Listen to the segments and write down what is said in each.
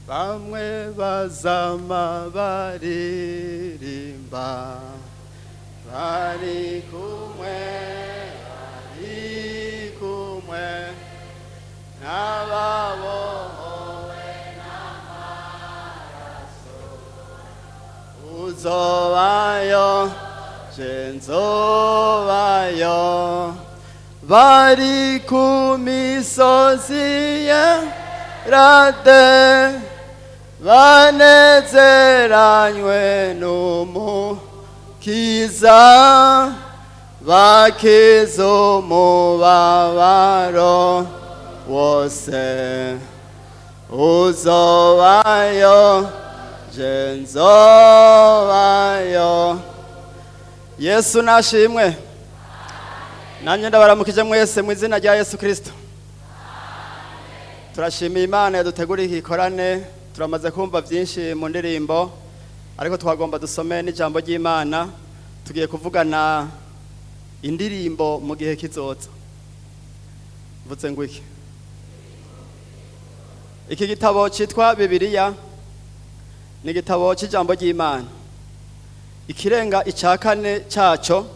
bamwe bazama baririmba bari kumwe n'ababohowe n'amaraso uzobayo je nzobayo bari ku misozi yerade banezeranywe n'umukiza bakiza umubabaro wose uzobayo je nzobayo. Yesu nashimwe. Nanjye ndabaramukije mwese mu izina rya Yesu Kristo. Turashimiye Imana yaduteguriye igikorane. Turamaze kumva byinshi mu ndirimbo, ariko twagomba dusome n'ijambo ry'Imana. Tugiye kuvugana indirimbo mu gihe kizoza. Mvuze ngo iki gitabo cyitwa Bibiliya ni igitabo cy'ijambo ry'Imana. Ikirenga icya kane cyaco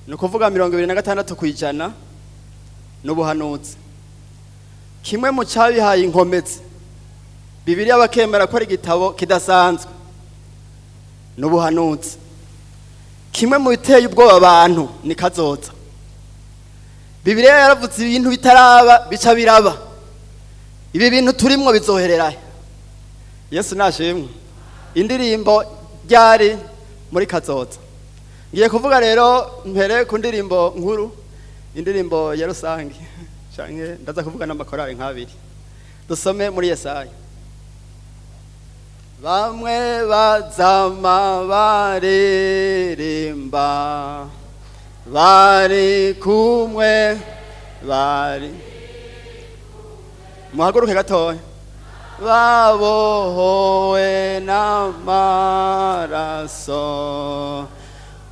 ni ukuvuga 26% n'ubuhanuzi. Kimwe mu cyabihaye inkomezi Bibiliya bakemera ko ari igitabo kidasanzwe n'ubuhanuzi. Kimwe mu biteye ubwoba abantu ni kazoza. Bibiliya yaravuze ibintu bitaraba bica biraba. Ibi bintu turimwo bizohererahe. Yesu nashimwe. Indirimbo ryari muri kazoza. Ngiye kuvuga rero mpere ku ndirimbo nkuru, indirimbo ya rusangi canke ndaza kuvuga n'amakorari nk'abiri. Dusome muri Yesaya. Bamwe bazama baririmba bari kumwe bari muhaguruke gatoya babohowe n'amaraso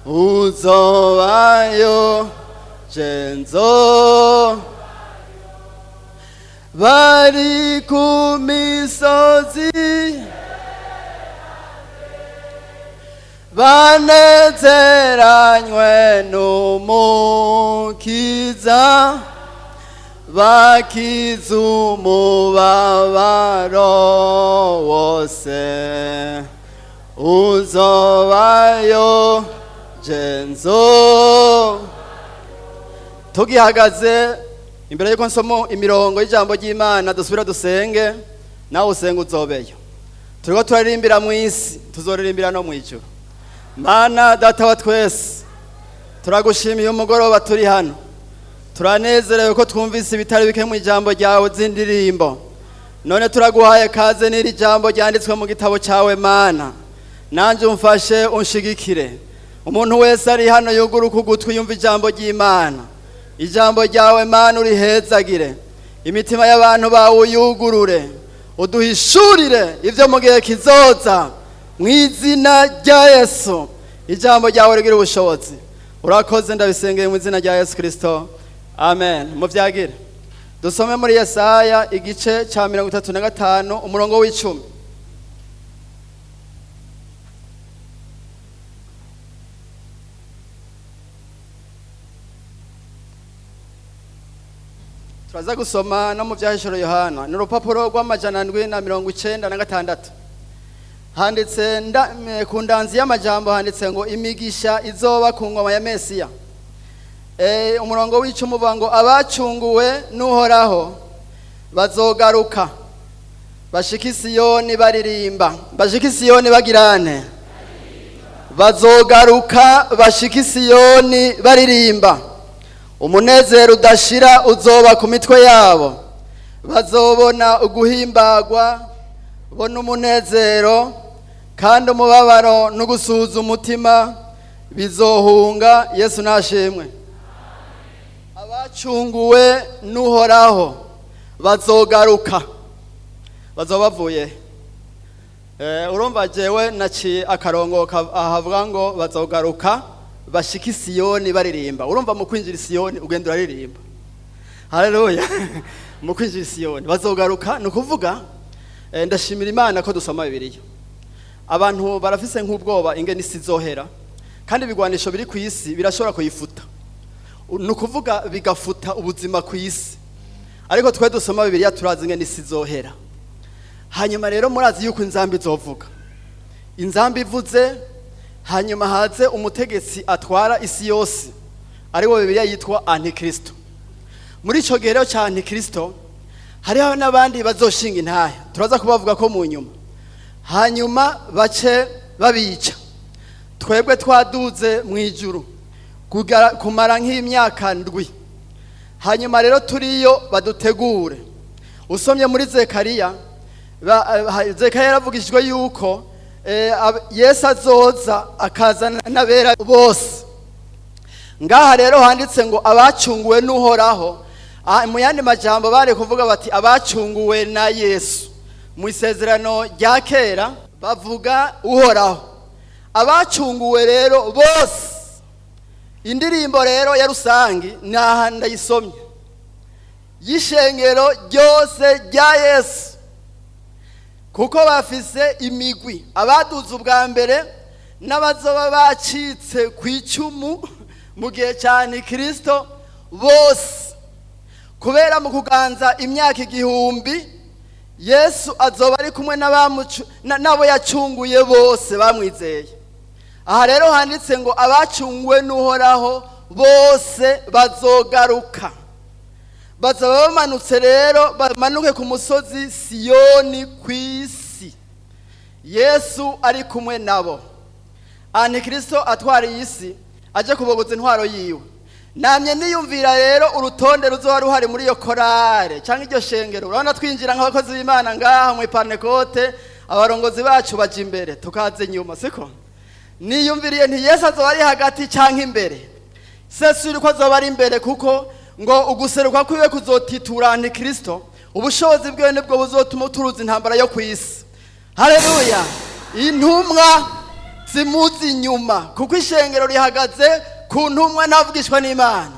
uzobayo je nzo bari ku misozi banezeranywe n'umukiza bakiza umubabaro wose uzobayo je nzo. Tugihagaze imbere yuko nsoma imirongo y'ijambo ry'Imana dusubira dusenge, nawe usenga uzobeyo. Turiko turaririmbira mu isi, tuzoririmbira no mu ijuru. Mana data wa twese, turagushimiye umugoroba turi hano. Turanezerewe ko twumvise ibitari bike mu ijambo ryawe z'indirimbo. None turaguhaye kaze n'iri jambo ryanditswe mu gitabo cyawe Mana. Nanje umfashe unshigikire. Umuntu wese ari hano yuguruka ugutwi yumva ijambo ry'Imana. Ijambo ryawe Mana urihezagire. Imitima y'abantu bawe yugurure. Uduhishurire ivyo mu gihe kizoza. Mwizina rya Yesu. Ijambo ryawe rigira ubushobozi. Urakoze ndabisengeye mu izina rya Yesu Kristo. Amen. Muvyagire. Dusome muri Yesaya igice ca 35 umurongo w'10. Turaza gusoma no mu vyahishuro Yohana. Ni urupapuro rw'amajana 796. Handitse ku ndanzi y'amajambo handitse ngo imigisha izoba ku ngoma ya Mesiya. Umurongo w'icumi uvuga ngo abacunguwe n'Uhoraho bazogaruka bashika Siyoni baririmba. Bashika Siyoni bagirane? Bazogaruka bashika Siyoni baririmba. Umunezero udashira uzoba ku mitwe yabo. Bazobona uguhimbagwa bona umunezero, kandi umubabaro n'ugusuza umutima bizohunga. Yesu nashimwe. Abacunguwe n'Uhoraho bazogaruka. Bazobavuye urumva jewe naciye akarongo ahavuga ngo bazogaruka bashika Siyoni baririmba. Urumva mu kwinjira Siyoni ugenda uraririmba. Haleluya. Mu kwinjira Siyoni bazogaruka no kuvuga ndashimira Imana ko dusoma Bibiliya. Abantu barafise nk'ubwoba ingene isi zohera kandi ibigwanisho biri ku isi birashobora kuyifuta. No kuvuga bigafuta ubuzima ku isi. Ariko twe dusoma Bibiliya turazi ingene isi zohera. Hanyuma rero murazi yuko inzambi zovuga. Inzambi ivuze hanyuma haze umutegetsi atwara isi yose. Ariwo Bibiliya yitwa Antikristo. Muri ico gihe rero ca Antikristo hariho n'abandi bazoshinga intahe. Turaza kubavuga ko mu nyuma. Hanyuma bace babica. Twebwe twaduze mu ijuru kumara nk'imyaka 7. Hanyuma rero turiyo badutegure. Usomye muri Zekariya yaravugishijwe yuko Yesu azoza akazana n'abera bose. Ngaha rero handitse ngo abacunguwe n'Uhoraho. Mu yandi majambo bare kuvuga bati abacunguwe na Yesu. Mu isezerano rya kera bavuga Uhoraho. Abacunguwe rero bose. Indirimbo rero ya rusangi naha ndayisomye. Yishengero ryose rya Yesu. Kuko bafise imigwi abaduze ubwa mbere n'abazoba bacitse kwicumu mu gihe cyane Kristo bose. Kubera mu kuganza imyaka 1000 Yesu azoba ari kumwe nabo yacunguye bose bamwizeye. Aha rero handitse ngo abacunguwe n'Uhoraho bose bazogaruka. Bazaba bamanutse rero bamanuke ku musozi Siyoni kwisi. Yesu ari kumwe nabo. Antikristo atwara isi aje kubogoza intwaro yiwe. Namye niyumvira rero urutonde ruzoba ruhari muri yo korale cyangwa iryo shengero. Urabona twinjira nk'abakozi b'Imana ngaha mu Pentecote abarongozi bacu baje imbere tukaze nyuma siko. Niyumviriye nti Yesu azoba ari hagati cyangwa imbere. Sesuri ko azoba ari imbere kuko ngo uguseruka kwiwe kuzotitura Antikristo ubushobozi bwe nibwo buzotuma turuza intambara yo kwisi. Haleluya. Intumwa zimuzi nyuma kuko ishengero rihagaze ku ntumwa navugishwa n'Imana.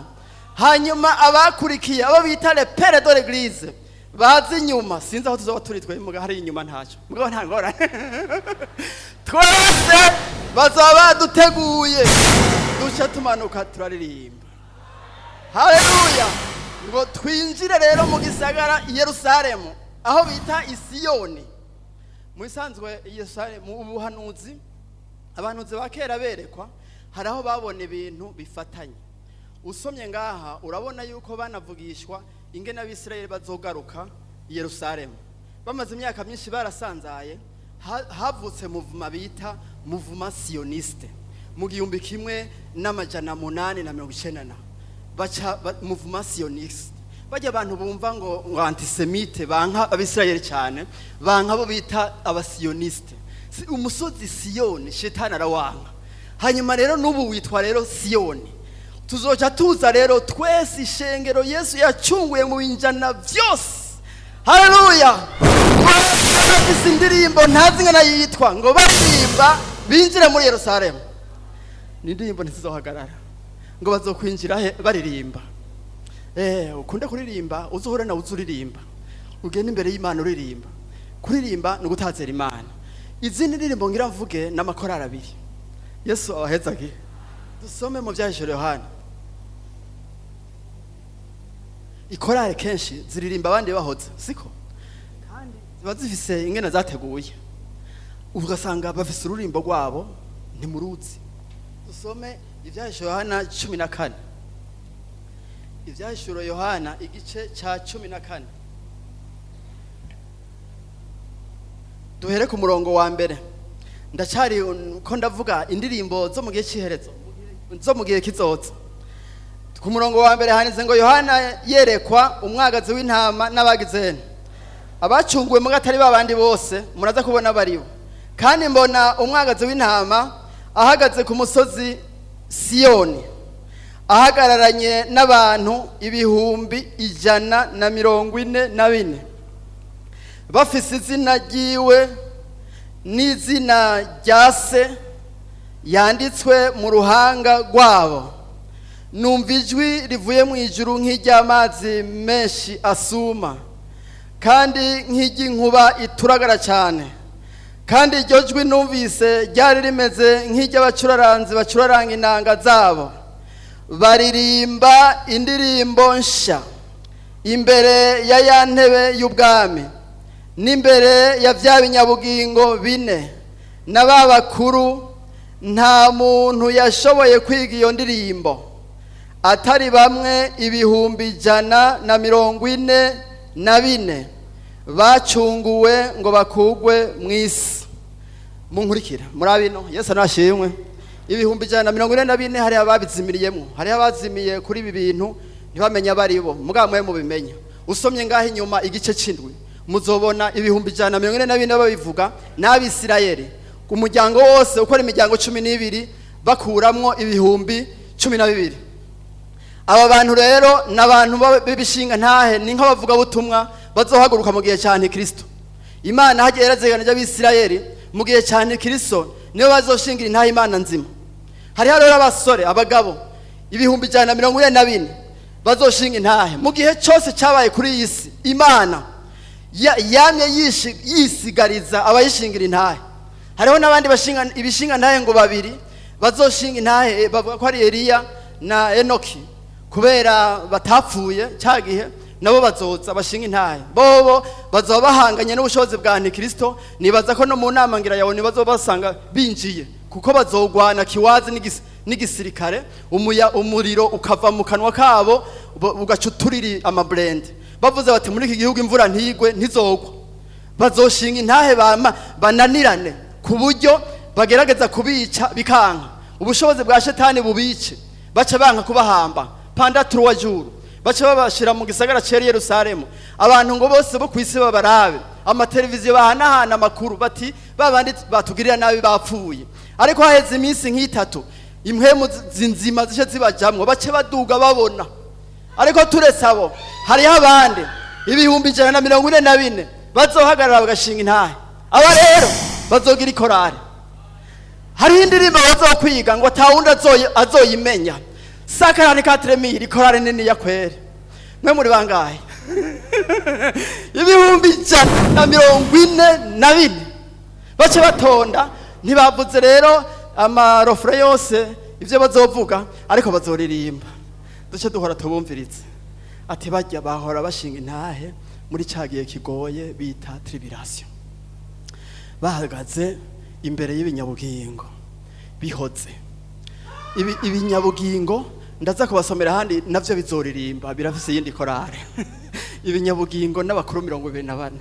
Hanyuma abakurikiye abo bita le père de l'église bazi nyuma. Sinzi aho tuzoba turi twe muga hari inyuma ntacyo mugabo ntangora. Twese bazaba duteguye duce tumanuka turaririmba. Haleluya. Ngo twinjire rero mu gisagara i Yerusalemu aho bita Isiyoni. Mu isanzwe Yerusalemu mu buhanuzi abanuzi bakera berekwa hari aho babona ibintu bifatanye. Usomye ngaha urabona yuko banavugishwa ingene ab'Israeli bazogaruka i Yerusalemu. Bamaze imyaka myinshi barasanzaye havutse muvuma bita muvuma sioniste mu 1890 baca muvuma sioniste. Bajya abantu bumva ngo antisemite banka ab'Israeli cyane banka bo bita abasioniste. Umusozi Siyoni shetani arawanga. Hanyuma rero nubu witwa rero Siyoni. Tuzoja tuza rero twese ishengero Yesu yacunguye mu binjana byose. Haleluya. Bafise indirimbo ntazingana yitwa ngo baririmba binjire muri Yerusalemu. Ni indirimbo ntizizohagarara ngo bazokwinjira baririmba. Ukunda kuririmba uzohora na uzuririmba. Ugenda imbere y'Imana uririmba. Kuririmba no gutazera Imana. Izindi ndirimbo ngira mvuge n'amakorari abiri. Yesu abahezage. Dusome mu byahishuro Yohana. Ikorari kenshi ziririmba abandi bahoze siko kandi ziba zifise ingene zateguye ugasanga bafise ururimbo rwabo ntimuruzi. Dusome ibyahishuro Yohana 14. Ibyahishuro Yohana igice ca 14. Duhere ku murongo wa mbere. Ndacari ko ndavuga indirimbo zo mu gihe ciherezo zo mu gihe kizoza. Ku murongo wa mbere hanize ngo Yohana yerekwa umwagazi w'intama n'abagizene. Abacunguwe mu gatari babandi bose muraza kubona baribo. Kandi mbona umwagazi w'intama ahagaze ku musozi Siyoni. Ahagararanye n'abantu 144. Bafise izina ryiwe n'izina rya se yanditswe mu ruhanga rwabo. Numva ijwi rivuye mu ijuru nk'iry'amazi menshi asuma, kandi nk'iry'inkuba ituragara cyane. Kandi iryo jwi numvise ryari rimeze nk'iry'abacuraranzi bacuraranga inanga zabo, baririmba indirimbo nsha imbere ya ntebe y'ubwami n'imbere ya bya binyabugingo bine na ba bakuru. Nta muntu yashoboye kwiga iyo ndirimbo atari bamwe 144 bacunguwe ngo bakugwe mu isi. Munkurikira murabino Yesu nashimwe. 144 hari ababizimiriyemo, hari abazimiye kuri ibi bintu ntibamenya baribo, mugamwe mu bimenya. Usomye ngaho inyuma igice c'indwi muzobona 144 babivuga n'Abisirayeli ku muryango wose ukora imiryango 12 bakuramwo 12,000. Aba bantu rero n'abantu b'ibishinga ntahe ni nk'abavuga butumwa bazohaguruka mu gihe cyane Kristo. Imana hagiye yarazeganije Abisirayeli mu gihe cyane Kristo niyo bazoshingira intahe Imana nzima. Hari rero abasore abagabo 144 bazoshinga intahe mu gihe cyose cyabaye kuri iyi si. Imana yamye yisigariza abayishingira intahe. Hariho n'abandi bashinga ibishinga ntahe ngo babiri bazoshinga intahe, bavuga ko ari Eliya na Enoki, kubera batapfuye cyagihe nabo bazoza bashinga intahe. Bobo bazoba bahanganye n'ubushobozi bwa Kristo. Nibaza ko no mu nama ngira yawe nibazoba basanga binjiye, kuko bazogwana kiwazi n'igisirikare, umuriro ukava mu kanwa kabo ugacuturira amabrand. Bavuze bati muri iki gihugu imvura ntigwe ntizogwa. Bazoshinga intahe bananirane ku buryo bagerageza kubica bikanka. Ubushobozi bwa shetani bubice, baca banka kubahamba panda 3 jours, baca babashira mu gisagara cya Yerusalemu. Abantu ngo bose bo kwisi babarabe, amateleviziyo bahanahana amakuru bati babandi batugirira nabi bapfuye. Ariko haheze iminsi nk'itatu impwemu zinzima zishe zibajamwe, bace baduga babona. Ariko turetse abo hariho abandi 144 bazohagarara bagashinga intahe. Aba rero bazogira ikorari. Hari indirimbo bazokwiga ngo tawundi azoyimenya. Sakarani 4000 ikorari nini ya kwere. Mwe muri bangahe? 144 bace batonda. Ntibavuze rero amarofre yose ivyo bazovuga, ariko bazoririmba. Duce duhora tubumviritse ati bajya bahora bashinga intahe muri cyagiye kigoye bita tribulation. Bahagaze imbere y'ibinyabugingo bihoze. Ibinyabugingo ndaza kubasomera handi navyo bizoririmba, birafise yindi korale. Ibinyabugingo n'abakuru 24.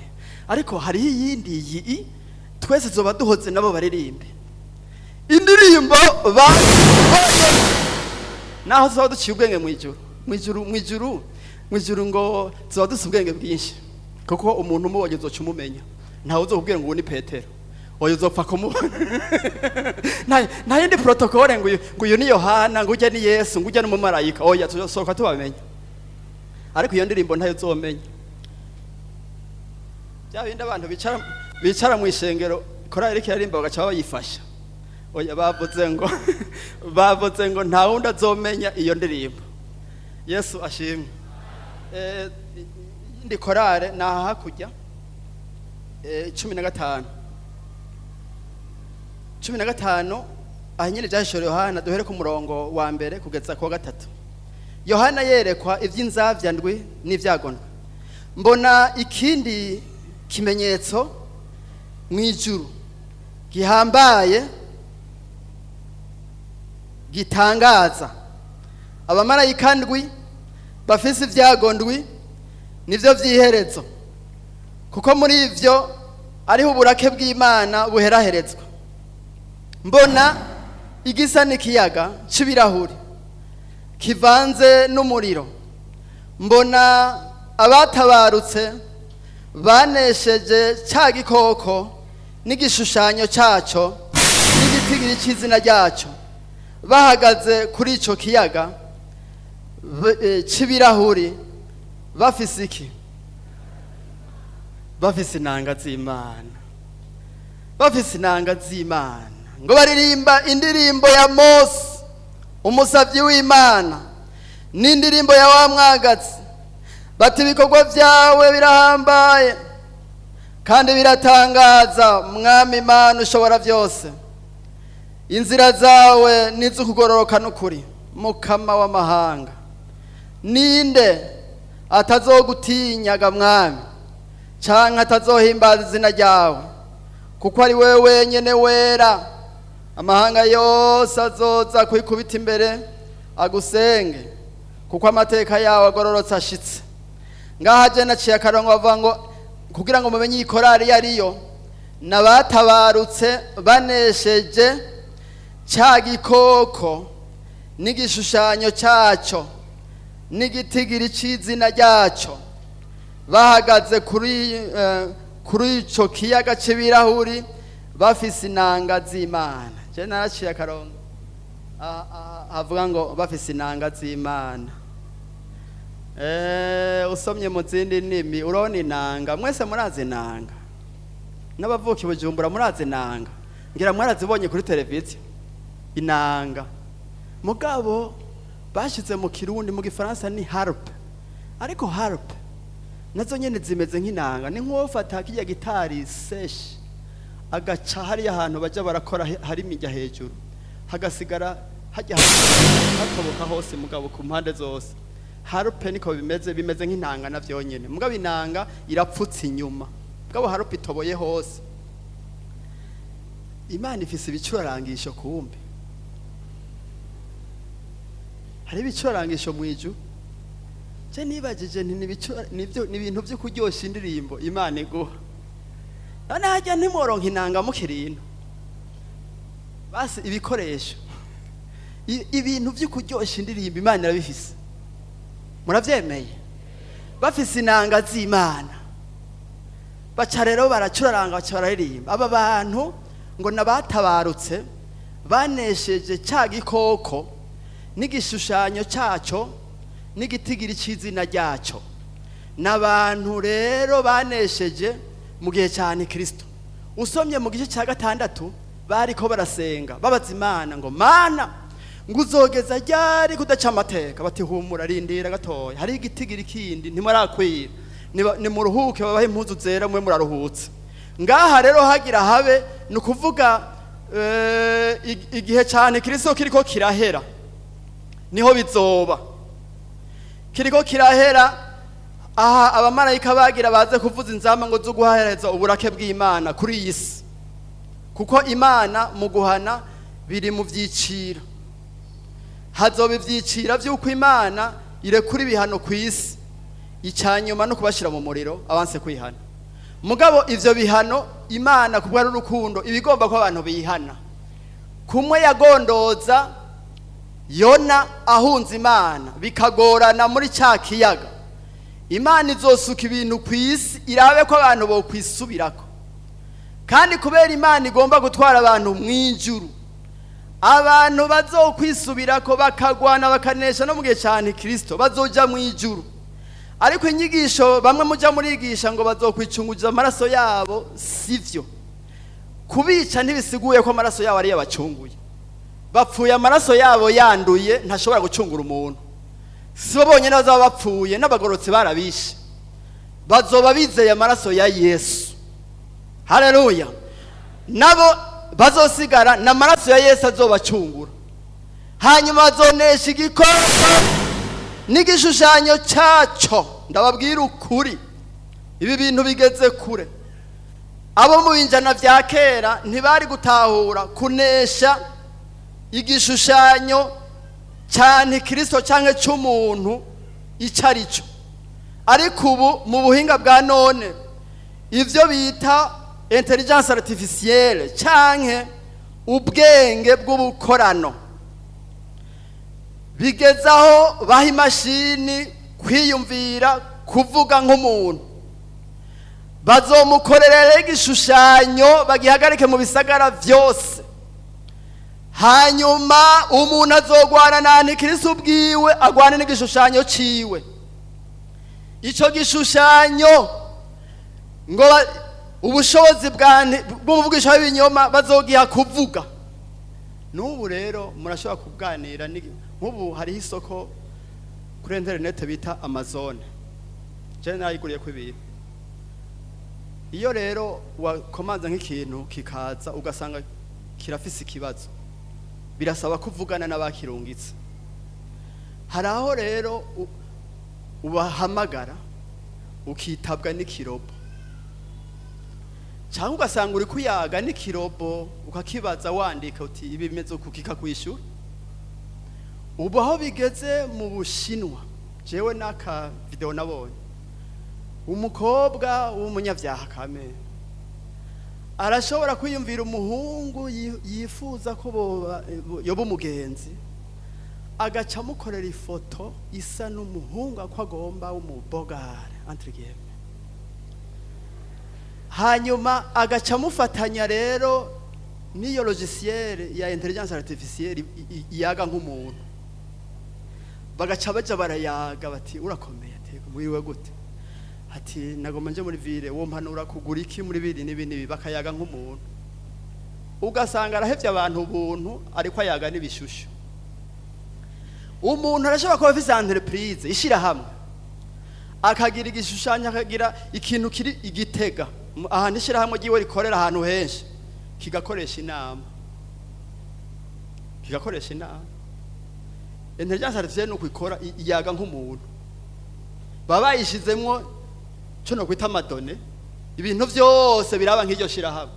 Ariko hari yindi iyi twese zoba duhoze nabo baririmbe indirimbo naho zoba duciye ubwenge mu ijuru ngo zoba dusa ubwenge bwinshi, kuko umuntu umubonye uzoca umumenya. Ntawe uzokubwira ngo ni Petero, oyo uzopfa kumubona. Nta yindi protokole ngo uyu ni Yohana, ngo ujya ni Yesu, ngo ujya n'umumarayika. Oya tuzosohoka tubamenya, ariko iyo ndirimbo ntayo uzomenya. Bya bindi abantu bicara mu ishengero korali kirarimba bagaca bayifasha. Oya bavuze ngo nta wundi azomenya iyo ndirimbo. Yesu ashimwe. Indi korale naha hakujya 15 ahanyine byashore Yohana. Duhere ku murongo wa mbere kugeza ku 3. Yohana yerekwa ivy'inzavya ndwi n'ivyagonwa. Mbona ikindi kimenyetso mu ijuru gihambaye gitangaza. Abamarayika ndwi bafise ivyagondwi nivyo vyiherezo, kuko muri ivyo ariho uburake bw'Imana buheraherezwa. Mbona igisa n'ikiyaga c'ibirahuri kivanze n'umuriro. Mbona abatabarutse banesheje cya gikoko n'igishushanyo cyaco n'igitigiri cy'izina ryaco, bahagaze kuri ico kiyaga c'ibirahuri bafise iki? Bafise inanga z'Imana. bafise inanga z'Imana, ngo baririmba indirimbo ya Mose umusavyi w'Imana n'indirimbo ya wa mwagazi, bati ibikorwa vyawe birahambaye kandi biratangaza, mwami Imana ushobora byose, inzira zawe nizukugororoka n'ukuri, mukama w'amahanga. Ninde atazogutinyaga mwami, canke atazohimbaza izina ryawe? Kuko ari wewe wenyene wera, amahanga yose azoza kwikubita imbere agusenge, kuko amateka yawe agororotse ashitse. Ngaha je naciye akarongo bavuga ngo kugira ngo mumenye ikorari yariyo, nabatabarutse banesheje ca gikoko n'igishushanyo cyaco n'igitigiri c'izina ryaco, bahagaze kuri ico kiyaga c'ibirahuri bafise inanga z'Imana. Je naraciye akarongo avuga ngo bafise inanga z'Imana. Usomye mu zindi ndimi urabona inanga, mwese murazi inanga, n'abavuka i Bujumbura murazi inanga, ngira mwarazibonye kuri televiziyo inanga, mugabo bashize mu Kirundi, mu Gifaransa ni harpe, ariko harpe nazo nyene zimeze nk'inanga. Ni nk'ufata kijya gitari sesh agaca hariya ahantu baja barakora hari imijya hejuru, hagasigara hajya hatoboka hose, mugabo ku mpande zose. Harpe niko bimeze nk'inanga navyo nyene, mugabo inanga irapfutse inyuma, mugabo harpe itoboye hose. Imana ifise ibicurarangisho kumbe, hari ibicurarangisho mw'ijuru. Je nibajije nti ni ibintu byo kuryosha indirimbo Imana iguha, none hajya ntimworonka inanga mu Kirinda basi ibikoresho ibintu byo kuryosha indirimbo Imana irabifise. Muravyemeye? Bafise inanga z'Imana, baca rero baracuraranga, baca bararirimba. Aba bantu ngo nabatabarutse banesheje ca gikoko n'igishushanyo cyaco n'igitigiri c'izina ryaco. N'abantu rero banesheje mu gihe cyane Kristo. Usomye mu gice cya 6 bariko barasenga babaza Imana ngo Mana ngo uzogeza ryari kudaca amateka? Bati humura, rindira gatoya, hari igitigiri kindi ntimurakwira, ni muruhuke, babahe impuzu zera, mwe muraruhutse. Ngaha rero hagira habe nukuvuga igihe cyane Kristo kiriko kirahera, niho bizoba kiriko kirahera. Aha abamarayika bagira baze kuvuza inzamba ngo zo guhahereza uburake bw'Imana kuri iyi si, kuko Imana mu guhana biri mu vyiciro. Hazoba ivyiciro vy'uko Imana irekura ibihano ku isi, icyanyuma no kubashira mu muriro abanse kwihana. Mugabo ivyo bihano Imana kubwa n'urukundo ibigomba ko abantu bihana. Kumwe yagondoza Yona ahunze Imana bikagorana muri cya kiyaga, Imana izosuka ibintu ku isi irabe ko abantu bo kwisubirako. Kandi kubera Imana igomba gutwara abantu mw'ijuru, abantu bazokwisubirako bakagwana bakanesha no mu gihe cyane Kristo bazoja mw'ijuru. Ariko inyigisho bamwe muja murigisha ngo bazokwicunguza amaraso yabo, sivyo. Kubica ntibisiguye ko amaraso yabo ari yabacunguye, bapfuye amaraso yabo yanduye, ntashobora gucungura umuntu. Sibo bonyene bazaba bapfuye, n'abagorotse barabishe, bazoba bizeye amaraso ya Yesu. Haleluya! Nabo bazosigara n'amaraso ya Yesu azobacungura. Hanyuma bazonesha igikoko n'igishushanyo cyaco. Ndababwira ukuri, ibi bintu bigeze kure. Abo mu binjana vya kera ntibari gutahura kunesha igishushanyo cyane Kristo canke c'umuntu icarico. Ariko ubu mu buhinga bwa none ivyo bita intelligence artificielle canke ubwenge bw'ubukorano bigezaho baha imashini kwiyumvira kuvuga nk'umuntu. Bazomukorerera igishushanyo bagihagarike mu bisagara vyose, hanyuma umuntu azogwana na Antikristo ubwiwe agwane n'igishushanyo ciwe. Ico gishushanyo ngo ubushobozi bw'umuvugisha w'ibinyoma bazogiha kuvuga. N'ubu rero murashobora kuganira nk'ubu hariho isoko kuri internet bita Amazon. Je nayiguriye ku ibintu. Iyo rero wakomanza nk'ikintu kikaza ugasanga kirafise ikibazo, birasaba kuvugana n'abakirungitse. Hari aho rero ubahamagara ukitabwa n'ikirobo, cyangwa ugasanga uri kuyaga n'ikirobo ukakibaza wandika uti ibi bimeze uku kikakwishura. Ubu aho bigeze mu Bushinwa, jewe n'aka video nabonye, umukobwa w'umunyavyaha kamere arashobora kwiyumvira umuhungu yifuza ko yoba umugenzi, agaca amukorera ifoto isa n'umuhungu ako agomba w'umubogare entre guillemets, hanyuma agaca amufatanya rero n'iyo logiciel ya intelligence artificielle iyaga nk'umuntu, bagaca baja barayaga bati urakomeye atego muriwe gute, ati nagoma nje muri ville wo mpanura kugura iki muri biri n'ibindi, bakayaga nk'umuntu, ugasanga arahevye abantu ubuntu ariko ayaga n'ibishusho. Umuntu arashobora kuba afise entreprise ishira hamwe akagira igishushanyo, akagira ikintu kiri Igitega ahantu ishira hamwe giwe rikorera ahantu henshi, kigakoresha inama. Intelligence artificielle nuko ikora iyaga nk'umuntu, baba yishizemwo cyo no kwita amadone, ibintu byose biraba nk'iryo shira hamwe,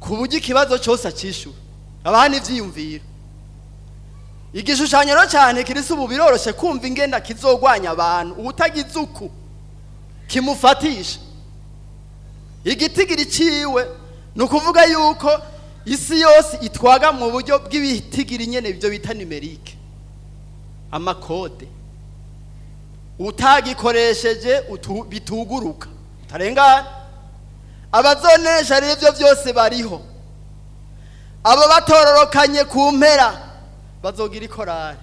ku buryo ikibazo cyose acishura abahani ivyiyumvira. Igishushanyo no cyane kirisi ubu biroroshe kumva ingenda kizogwanya abantu ubutagize uku kimufatisha. Igitigiri ciwe nukuvuga yuko isi yose itwaga mu buryo bw'ibitigiri nyene byo bita numerique, amakode. Utagikoresheje bituguruka tarengana. Abazonesha rero byo byose bariho, abo batororokanye ku mpera bazogira ikorari.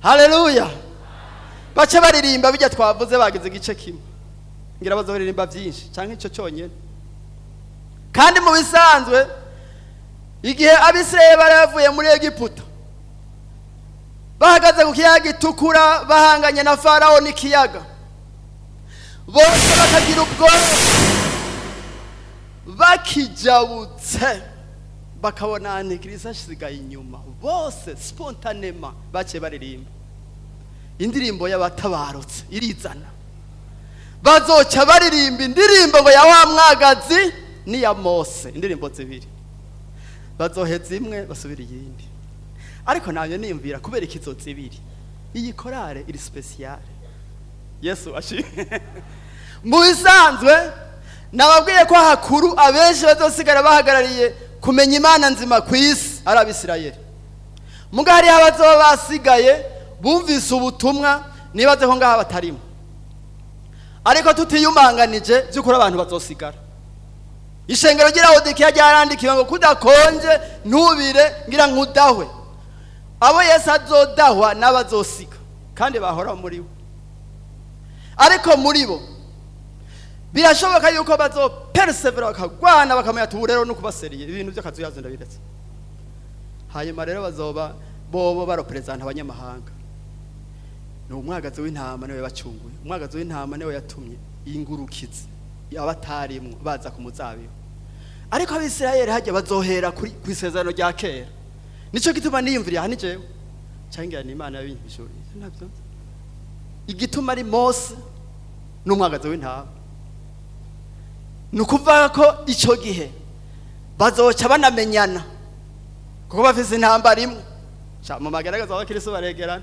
Haleluya. Bace baririmba bijya twavuze bagize igice kimwe, ngira bazoririmba byinshi canke ico cyonyene. Kandi mu bisanzwe igihe Abisirayeli baravuye muri Egiputa bahagaze ku kiyaga gitukura bahanganye na Farao n'ikiyaga, bose bakagira ubwoba, bakijabutse bakabona Antikrist asigaye inyuma, bose spontanément bace baririmba indirimbo y'abatabarutse irizana. Bazoca baririmba indirimbo ngo ya wa mwagazi ni ya Mose, indirimbo zibiri, bazoheza imwe basubira iyindi. Ariko nanye niyumvira kubera ikizozi ibiri, iyi korale iri speciale. Yesu ashimwe. Mu bisanzwe nababwiye ko hakuru abenshi bazosigara bahagarariye kumenya Imana nzima ku isi ari Abisirayeli. Mugari abazoba basigaye bumvise ubutumwa nibaze ko ngaha batarimo, ariko tutiyumanganije by'ukuri abantu bazosigara. Ishengero gira Laodikiya ryarandikiwe ngo kudakonje ntubire ngira nkudahwe. Abo Yesu azodahwa n'abazosiga kandi bahora muri we, ariko muri bo birashoboka yuko bazopersevera bakagwana bakamenya ati rero no kubaseriye ibintu by'akazuyazo ndabiretse. Hanyuma rero bazoba bobo barepresenta abanyamahanga. No umwagazi w'intama niwe bacunguye, umwagazi w'intama niwe yatumye ingurukizi abatarimwe baza ku muzabibu. Ariko Abisirayeli hajya bazohera ku isezerano rya kera. Nico gituma niyumvira hani jewe cyangwa ni Imana yabinyishuriye ntabyo. Igituma ari Mose n'umwagazi w'intama nukuvuga ko ico gihe bazoca banamenyana kuko bafise intambara imwe. Mu magaragaza abakristo baregerana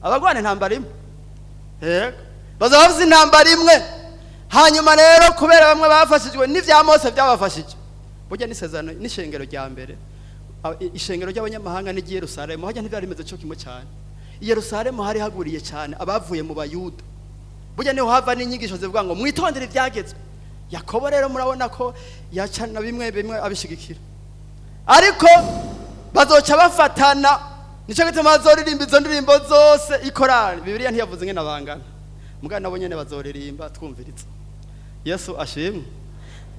abagwana intambara imwe, bazoba bafise intambara imwe. Hanyuma rero kubera bamwe bafashijwe n'ivya Mose byabafashije, burya n'isezerano n'ishengero rya mbere, ishengero ry'abanyamahanga ni Yerusalemu, hajya ntibyari rimeze cyo kimwe cyane. Yerusalemu hari haguriye cyane abavuye mu Bayuda, burya niho hava n'inyigisho zivuga ngo mwitondere ibyagezwe. Yakobo rero murabona ko yacana bimwe bimwe abishigikira, ariko bazoca bafatana. Nico gituma bazoririmba izo ndirimbo zose ikorari. Bibiliya ntiyavuze ngene abangana, mugana nabo nyene bazoririmba twumviritse. Yesu ashimwe.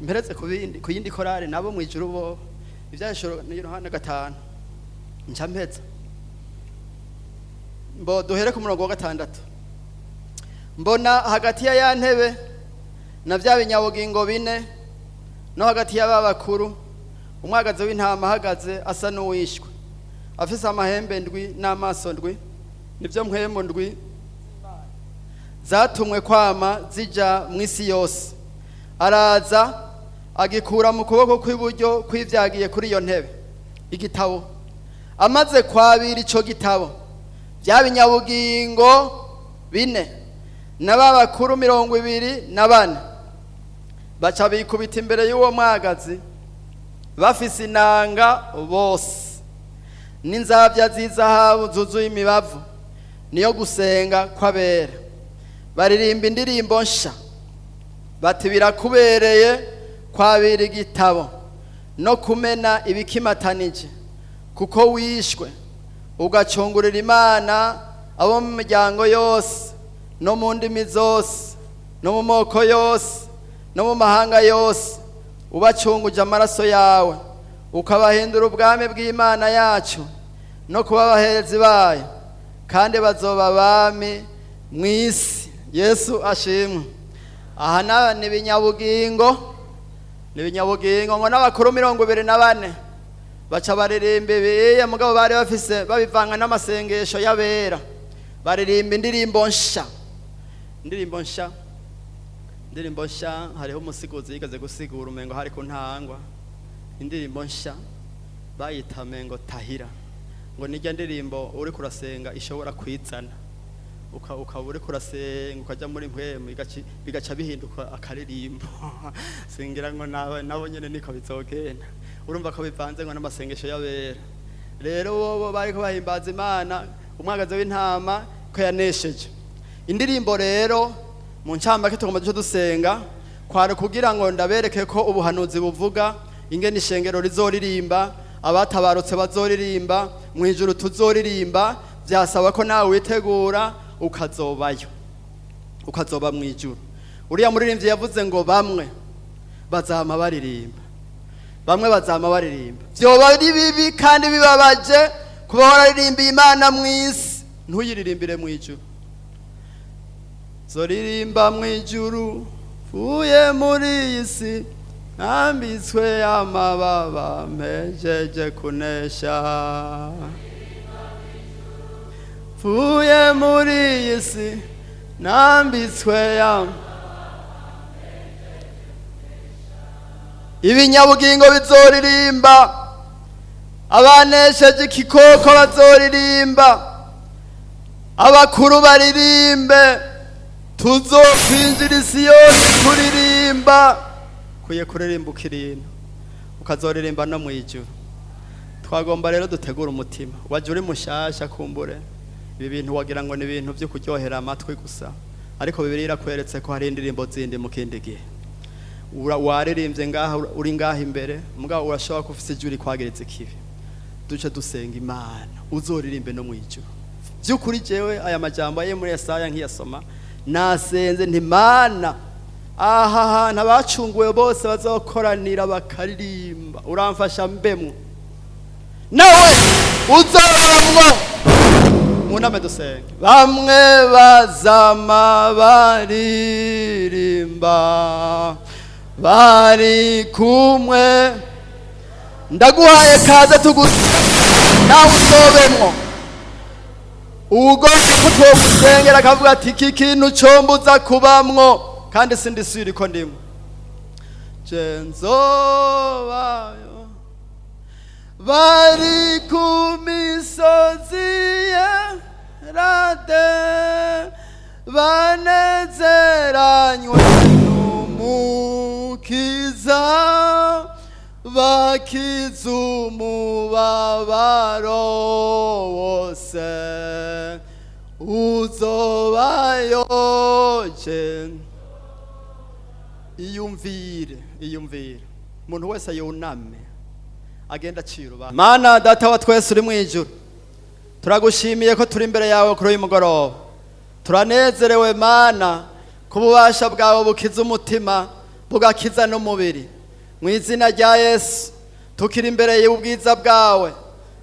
mperetse ku yindi korari nabo mu ijuru bo ibyashoro ni Yohana 5 nca mpeza mbo duhere ku murongo wa 6 mbona hagati ya ntebe na bya binyabugingo bine no hagati y'abakuru umwagazi w'intama ahagaze asa n'uwishwe afise amahembe ndwi n'amaso ndwi nivyo mpwemo ndwi zatumwe kwama zija mu isi yose araza agikura mu kuboko kw'iburyo kw'ivyagiye kuri iyo ntebe igitabo amaze kwabira ico gitabo bya binyabugingo bine n'abakuru 24 baca bikubita imbere y'uwo mwagazi bafise inanga bose n'inzabya z'izahabu zuzuye imibavu niyo gusenga kw'abera baririmba indirimbo nsha bati birakubereye kwabira igitabo no kumena ibikimatanije kuko wishwe ugacungurira Imana abo mu miryango yose no mu ndimi zose no mu moko yose no mu mahanga yose ubacunguje amaraso yawe ukabahindura ubwami bw'Imana yacu no kuba abaherezi bayo kandi bazoba abami mu isi. Yesu ashimwe. Aha ni ibinyabugingo ngo n'abakuru 24 baca baririmba biye mugabo bari bafise babivanga n'amasengesho y'abera baririmba indirimbo nsha hariho umusigozi yigaze gusigura umengo hari ku ntangwa indirimbo nsha bayita mengo tahira ngo nijya ndirimbo uri kurasenga ishobora kwizana ukaba uri kurasenga ukaja muri mpwemu bigaca bihinduka akaririmbo singira ngo nabo nyene niko bizogenda urumva ko bivanze ngo n'amasengesho y'abera rero bobo bariko bahimbaza Imana umwagazi w'intama ko yanesheje indirimbo rero mu ncambake tugomba duce dusenga kwari kugira ngo ndabereke ko ubuhanuzi buvuga ingene ishengero rizoririmba abatabarutse bazoririmba mu ijuru tuzoririmba byasaba ko nawe witegura ukazoba mu ijuru. Uriya muririmbyi yavuze ngo bamwe bazama baririmba vyoba ari bibi kandi bibabaje kuba wararirimba Imana mu isi ntuyiririmbire mu ijuru. Zoririmba mu ijuru fuye muri iyi si nambitswe amababa mpejeje kunesha fuye muri iyi si nambitswe ibinyabugingo bizoririmba abanesheje ikikoko bazoririmba abakuru baririmbe tuzokwinjira isi yose kuririmba kuye kuririmba ukirinda ukazoririmba no mu ijuru. Twagomba rero dutegura umutima waje uri mushasha kumbure ibi bintu wagira ngo ni ibintu byo kuryohera amatwi gusa ariko Bibiliya irakweretse ko hari indirimbo zindi mu kindi gihe waririmbye ngaha uri ngaha imbere mugabo urashobora kufisa ijuru kwageretse kibi duce dusenga Imana uzoririmbe no mu ijuru. Byukuri jewe aya majambo aye muri Yesaya nkiyasoma nasenze nti Mana aha hantu abacunguwe bose bazokoranira bakaririmba uramfasha mbemwe nawe uzabamwo muname dusenge. Bamwe bazama baririmba bari kumwe ndaguhaye kaze nawe uzobemwo ugomba kutwogusengera akavuga ati iki kintu combuza kubamwo kandi sindisubira ko ndimo nzobayo bari ku misozi yerade banezeranywe n'umukiza bakiza umubabaro wose uzobayo iyumvire umuntu wese yuname agenda acira. Mana data wa twese uri mu ijuru turagushimiye ko turi imbere yawe kuri uyu mugoroba turanezerewe Mana kububasha bwawe bukiza umutima bugakiza n'umubiri. Mu izina rya Yesu tukiri imbere y'ubwiza bwawe,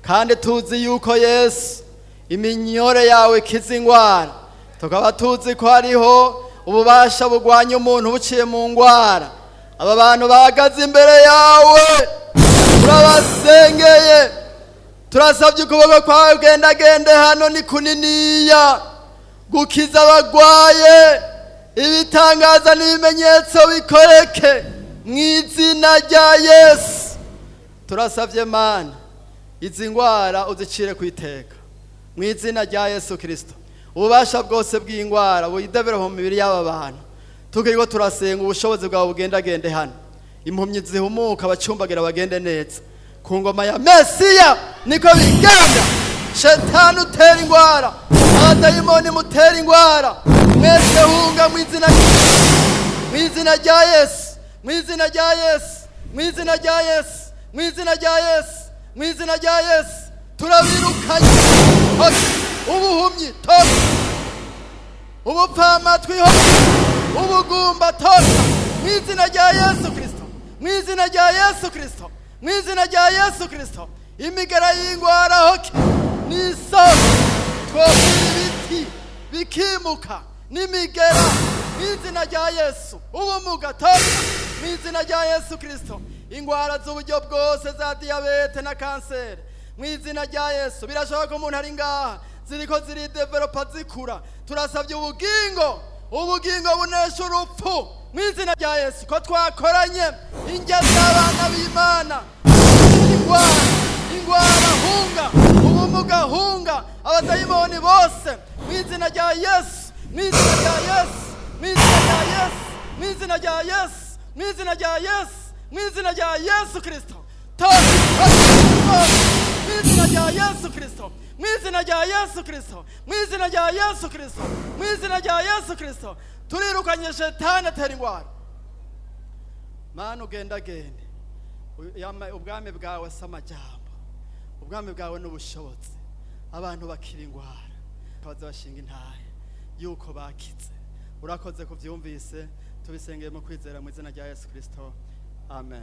kandi tuzi yuko Yesu iminyore yawe ikiza ingwara. Tukaba tuzi ko hariho ububasha bugwanya umuntu buciye mu ngwara. Aba bantu bahagaze imbere yawe turabasengeye, turasabye ukuboko kwawe gendagende hano ni kuniniya, gukiza abagwaye, ibitangaza n'ibimenyetso bikoreke mu izina rya Yesu. Turasabye Mana, izi ngwara uzicire kwiteka mu izina rya Yesu Kristo. Ububasha bwose bw'ingwara buyidebera mu mibiri y'aba bantu, tukiriko turasenga ubushobozi bwawe bugendagende hano. Impumyi zihumuka, abacumbagira bagende neza ku ngoma ya Mesiya. Niko bigenda. Shetani utera ingwara, abadayimoni mutera ingwara, mwese hunga mu izina rya Yesu, mu izina rya Yesu, mu izina rya Yesu, mu izina rya Yesu, mu izina rya Yesu. Turabirukanye ubuhumyi toka, ubupfamatwi hoka, ubugumba toka mu izina rya Yesu Kristo, mu izina rya Yesu Kristo, mu izina rya Yesu Kristo. Imigera y'ingwara hoke n'isoko twokira ibiti bikimuka n'imigera mu izina rya Yesu. Ubumuga toka mu izina rya Yesu Kristo. Ingwara z'uburyo bwose za diyabete na kanseri mu izina rya Yesu. Birashoboka ko umuntu ari ngaha ziriko ziridevelopa zikura. Turasabye ubugingo bunesha urupfu mu izina rya Yesu. Ko twakoranye ingezi z'abana b'Imana, ingwara hunga, ubumuga hunga, abadayimoni bose mu izina rya Yesu, mu izina rya Yesu, mu izina rya Yesu, mu izina rya Yesu, mu izina rya Yesu, mu izina rya Yesu Kristo. Mu izina rya Yesu Kristo, mu izina rya Yesu Kristo, mu izina rya Yesu Kristo, mu izina rya Yesu Kristo. Turirukanye Shetani atera ingwara. Mana ugendagende, ubwami bwawe si amajambo, ubwami bwawe n'ubushobozi. Abantu bakira ingwara baza bashinga intahe yuko bakize. Urakoze kuvyumvise, tubisengeye mu kwizera mu izina rya Yesu Kristo. Amen.